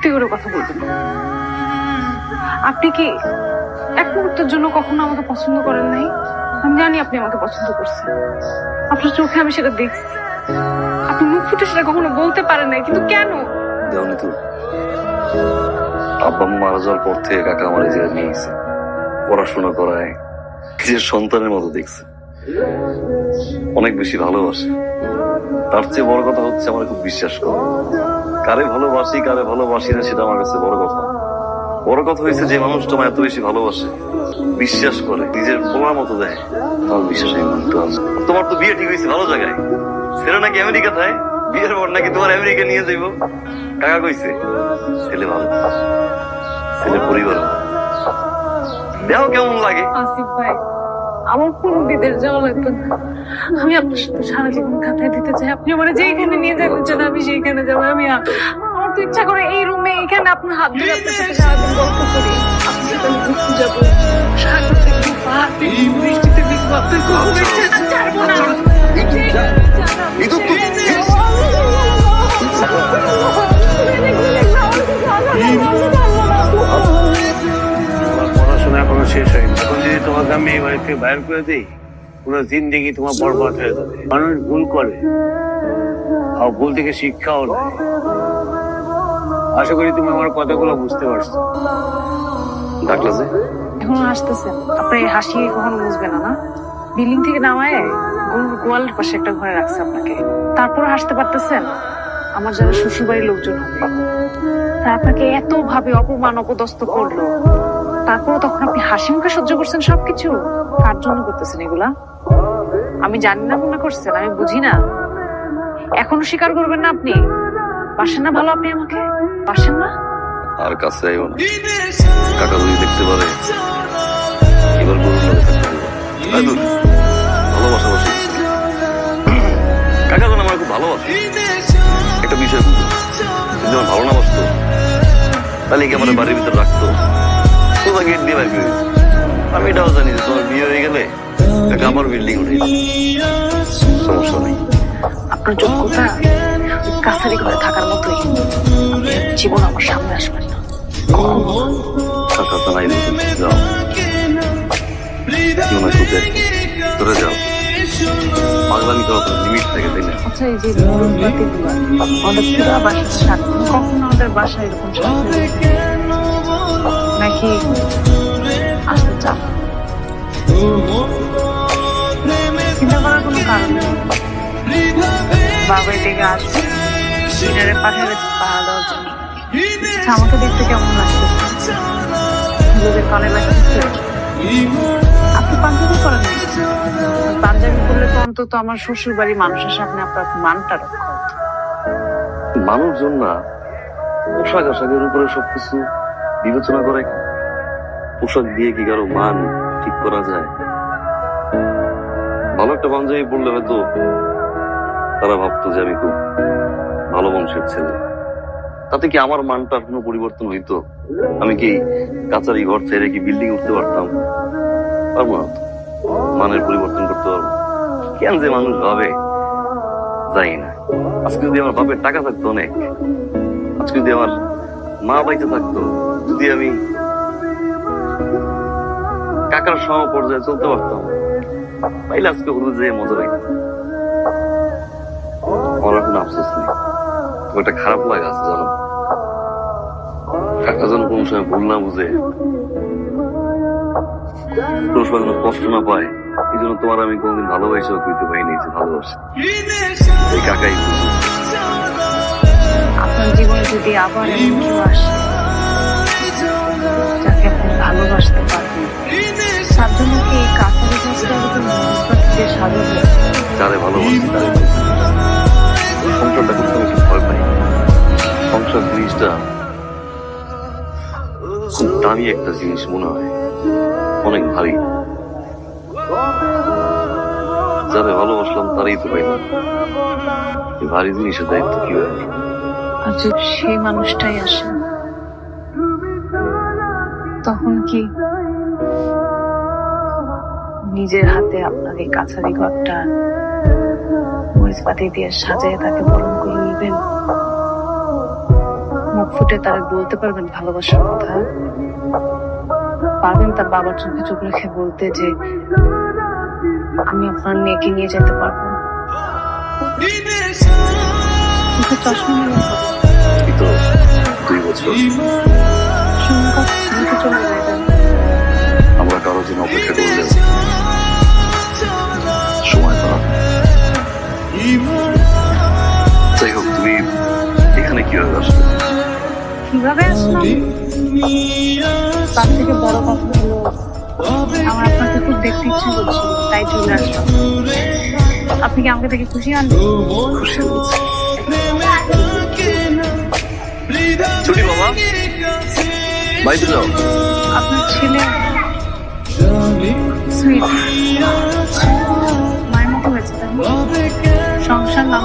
সত্যি করে কথা বলবেন। আপনি কি এক মুহূর্তের জন্য কখনো আমাকে পছন্দ করেন নাই? আমি জানি আপনি আমাকে পছন্দ করছেন, আপনার চোখে আমি সেটা দেখছি। আপনি মুখ ফুটে সেটা কখনো বলতে পারেন নাই, কিন্তু কেন? দেওনি তো, আব্বা মারা যাওয়ার পর থেকে কাকা আমার এই জায়গায় নিয়ে গেছে, পড়াশোনা করায়, নিজের সন্তানের মতো দেখছে, অনেক বেশি ভালোবাসে। তার চেয়ে বড় কথা হচ্ছে আমার খুব বিশ্বাস করে। কারে ভালোবাসি কারে ভালোবাসি না সেটা আমার কাছে বড় কথা। বড় কথা হয়েছে যে মানুষটা আমার এত বেশি ভালোবাসে, বিশ্বাস করে, নিজের পোলার মতো দেয়, আমার বিশ্বাস আমি মানতে পারছি। তোমার তো বিয়ে ঠিক হয়েছে ভালো জায়গায়, ছেলে নাকি আমেরিকা থাকে, বিয়ের পর নাকি তোমার আমেরিকা নিয়ে যাইব। কাকা কইছে ছেলে ভালো, ছেলে পরিবার ভালো। দেহ কেমন লাগে? আসিফ ভাই, আমার কোনো বিদেশ যাওয়া লাগবে না। আমি আপনার সাথে সারা জীবন কাটায় দিতে চাই। আপনি আমার যেখানে নিয়ে যাবেন চান আমি সেইখানে যাবো। আমার তো ইচ্ছা করে এই রুমে এখানে আপনার হাত ধরে আপনার সাথে সারাদিন গল্প করি। আপনার সাথে আমি ঘুরতে যাবো, সাগর দেখবো, পাহাড় দেখবো, বৃষ্টিতে দেখবো। আপনার কোনো ইচ্ছা না, ছাড়বো না। পড়াশোনা এখনো শেষ হয়নি, এখন যদি তোমাকে আমি এই বাড়ি থেকে বাইর করে দিই, পুরো জিন্দেগি তোমার বরবাদ হয়ে যাবে। মানুষ ভুল করে, আর ভুল থেকে শিক্ষাও নেয়। আশা করি তুমি আমার কথাগুলো বুঝতে পারছো। ডাকলা যে এখনো হাসতেছেন? আপনার এই হাসি কখনো বুঝবে না, না? বিল্ডিং থেকে নামায় গরুর গোয়ালের পাশে একটা ঘরে রাখছে আপনাকে, তারপরে হাসতে পারতেছেন? আমার যারা শ্বশুর বাড়ির লোকজন হবে, তারা আপনাকে এত ভাবে অপমান অপদস্থ করলো, তারপরে তখন আপনি হাসি মুখে সহ্য করছেন সবকিছু। কার জন্য করতেছেন এগুলা? আমি জানি না মনে করছেন আমি বুঝি না? এখনো স্বীকার করবেন না আপনি? বাসেন না ভালো আপনি আমাকে? বাসেন না? আর কাছে আইও না, কাকা যদি দেখতে পারে এবার গরুর মধ্যে থাকতে হবে। ভালোবাসা বসে কাকা যেন আমার খুব ভালোবাসে। একটা বিষয় বুঝো, যদি আমার ভালো না বাসতো তাহলে কি আমার বাড়ির ভিতরে রাখতো? তোরা গেট দিয়ে বাইর করে দিত। আমি এটাও জানি যে তোমার বিয়ে হয়ে গেলে আমার বিল্ডিং উঠে সমস্যা নেই। আপনার যোগ্যতা কাছারি ঘরে থাকার মতোই, জীবন আমার সামনে আসবেন না। কাকা তো নাই, যাও ধরে যাও, পাগলামি করা তো লিমিট থাকে, তাই না? আচ্ছা, এই যে আমাদের পুরা বাসার সাথে কখনো আমাদের বাসায় এরকম নাকি আসতে চান? চিন্তা করার কোনো কারণ নেই। বাবা থেকে আসবে, ডিনারে পাঠিয়ে গেছে পাহাড় দেওয়ার জন্য। আমাকে দেখতে কেমন লাগতেছে? লোকের কানে লাগতেছে। আপনি পাঞ্জাবি করেন না? পাঞ্জাবি করলে তো অন্তত আমার শ্বশুর বাড়ির মানুষের সামনে আপনার মানটা রক্ষা হতো। মানুষজন না পোশাক আশাকের উপরে সবকিছু বিবেচনা করে। পোশাক দিয়ে কি কারো মান ঠিক করা যায়? ভালো একটা পাঞ্জাবি পড়লে হয়তো তারা ভাবতো যে আমি খুব ভালো বংশের ছেলে। তাতে কি আমার মানটার কোনো পরিবর্তন হইতো? আমি কি কাছারি ঘর ছেড়ে কি বিল্ডিং উঠতে পারতাম? পারবো না। মানের পরিবর্তন করতে পারবো কেন যে মানুষ ভাবে জানি না। আজকে যদি আমার বাপের টাকা থাকতো অনেক, আজকে যদি আমার মা বাইতে থাকতো, যদি আমি কাকার সম পর্যায়ে চলতে পারতাম, তাইলে আজকে হলুদ যে মজা পাইতাম। আমার এখন আফসোস নেই, একটা খারাপ লাগা আছে জানো। কাকা যেন কোন সময় ভুল না বুঝে, কোন সময় যেন কষ্ট না পায়, এই জন্য তোমার আমি কোনদিন ভালোবাসাও কইতে পারিনি যে ভালোবাসি। এই কাকাই বুঝি। আপনার জীবনে যদি আবার এমন কেউ আসে যাকে আপনি ভালোবাসতে পারবেন, তার জন্য কি এই কাছারি দিয়ে সাজাবে? যারে ভালোবাসি তারে সংসারটা করতে আমি খুব ভয় পাই। সংসার জিনিসটা খুব দামি একটা জিনিস মনে হয়, অনেক ভারী। যারে ভালোবাসলাম তারই তো পাই না, ভারী জিনিসের দায়িত্ব কি হয়? আর যদি সেই মানুষটাই আসে, তখন কি নিজের হাতে আপনার এই কাছারি ঘরটা মরিচপাতি দিয়ে সাজিয়ে তাকে বরণ করে নিবেন? মুখ ফুটে তারা বলতে পারবেন ভালোবাসার কথা? পারবেন তার বাবার চোখে চোখ রেখে বলতে যে আমি আপনার মেয়েকে নিয়ে যেতে পারবো? মুখে চশমা নিয়ে এই তো 2 বছর মুখে চলে যাবেন। আমরা কারোর জন্য অপেক্ষা করলেও সময় পাওয়া যাই হোক, তুমি এখানে কিভাবে আসলে? কিভাবে আসলাম? তার থেকে বড় কথা হলো আমার আপনাকে খুব দেখতে ইচ্ছে করছিল, তাই চলে আসলাম। আপনি কি আমাকে দেখে খুশি হন? খুশি হয়েছে। ছুটি বাবা, বাড়িতে যাও। আপনার ছেলে সুইট মায়ের মতো হয়েছে, তাই না? সংসার নাম